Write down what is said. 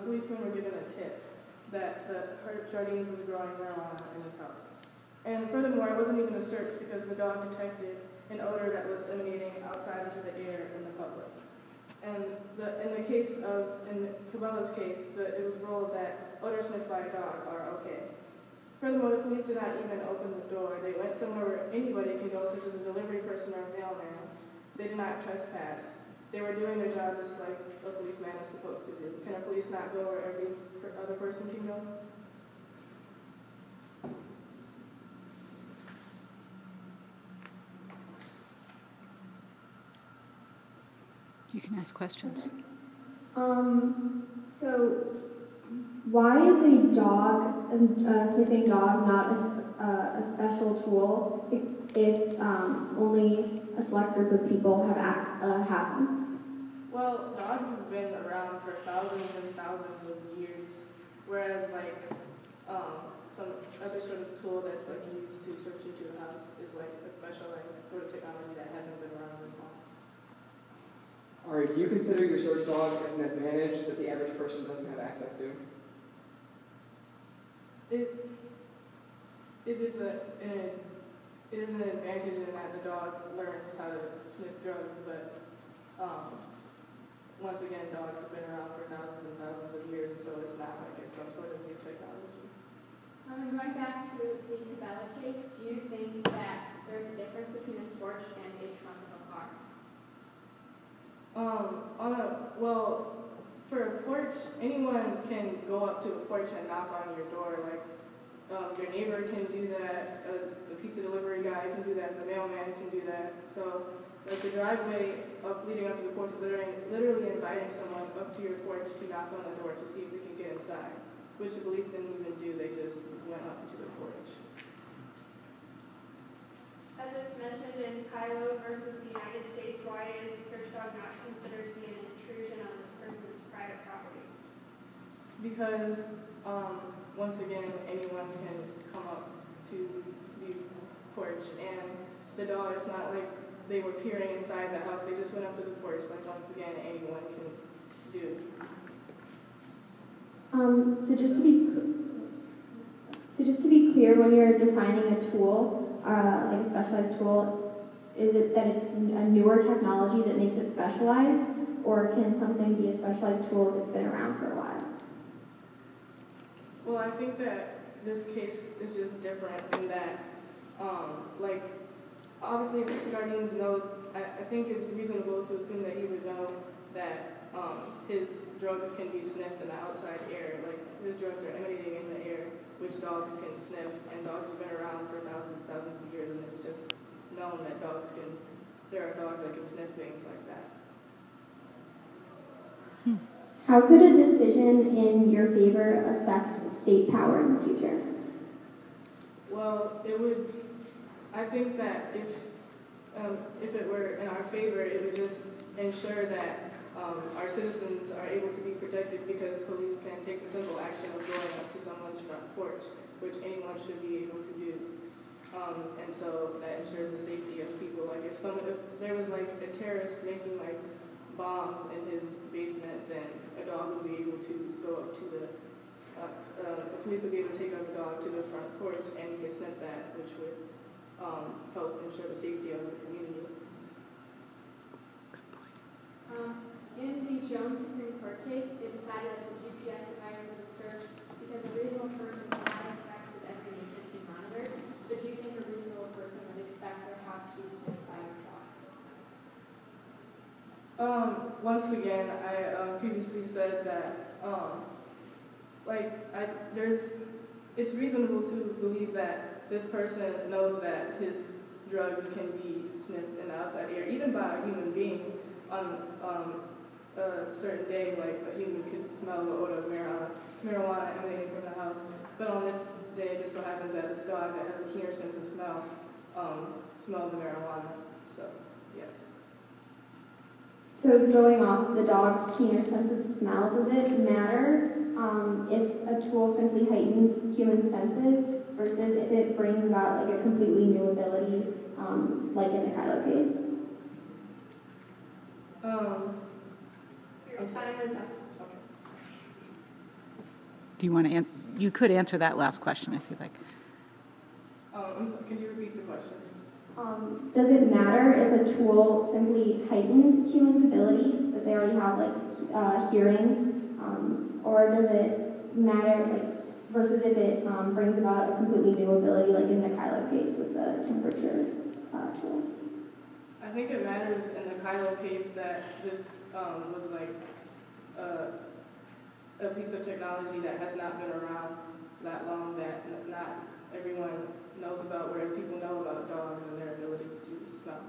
policemen were given a tip that Jardines was growing marijuana in his house. And furthermore, it wasn't even a search because the dog detected an odor that was emanating outside into the air in the public. And in Cabela's case, it was ruled that odors sniffed by a dog are okay. Furthermore, the police did not even open the door. They went somewhere where anybody can go, such as a delivery person or a mailman. They did not trespass. They were doing their job just like a policeman is supposed to do. Can a police not go where every other person can go? You can ask questions. So why is a sniffing dog not a special tool if only a select group of people have them? Well, dogs have been around for thousands and thousands of years, whereas some other sort of tool that's used to search into a house is a specialized sort of technology that hasn't been around as long. All right, do you consider your search dog as an advantage that the average person doesn't have access to? It is an advantage in that the dog learns how to sniff drugs, but once again, dogs have been around for thousands and thousands of years, so it's not like it's some sort of new technology. Going back to the Cabela case, do you think that there's a difference between a porch and a trunk of a car? For a porch, anyone can go up to a porch and knock on your door. Your neighbor can do that, the pizza delivery guy can do that, the mailman can do that. So, the driveway leading up to the porch is literally inviting someone up to your porch to knock on the door to see if they can get inside, which the police didn't even do. They just went up to the porch. As it's mentioned in Kylo versus the United States, why is the search dog not considered to be an intrusion on this person's private property? Because, once again, anyone can come up to the porch, and the dog is not like they were peering inside the house. They just went up to the porch, once again, anyone can do. So just to be clear, when you're defining a tool, like a specialized tool, is it that it's a newer technology that makes it specialized, or can something be a specialized tool that's been around for a while? Well, I think that this case is just different in that, obviously Jardines knows, I think it's reasonable to assume that he would know that his drugs can be sniffed in the outside air. His drugs are emanating in the air, which dogs can sniff, and dogs have been around for thousands of years, and it's just known that there are dogs that can sniff things like that. How could a decision in your favor affect state power in the future? Well, I think that if it were in our favor, it would just ensure that our citizens are able to be protected, because police can take the simple action of going up to someone's front porch, which anyone should be able to do. And so that ensures the safety of people. If there was a terrorist making bombs in his basement, then a dog would be able to go up to the police would be able to take up a dog to the front porch and get sniff that, which would help ensure the safety of the community. In the Jones Supreme Court case, they decided that the GPS device was a search because a reasonable person would not expect that everything was being monitored. So do you think a reasonable person would expect their house to be sniffed by dogs? Once again, I previously said that it's reasonable to believe that this person knows that his drugs can be sniffed in the outside air, even by a human being. On a certain day, a human could smell the odor of marijuana emanating from the house. But on this day, it just so happens that this dog that has a keener sense of smell smells the marijuana. So, yes. So going off the dog's keener sense of smell, does it matter if a tool simply heightens human senses versus if it brings about a completely new ability, like in the Kylo case? Your time is up. Do you want to, you could answer that last question if you'd like. I'm sorry, can you repeat the question? Does it matter if a tool simply heightens humans' abilities that they already have, like hearing, or does it matter, like, versus if it brings about a completely new ability, like in the Kylo case with the temperature tool? I think it matters in the Kylo case that this was like a piece of technology that has not been around that long, that not everyone knows about, whereas people know about dogs and their abilities to smell.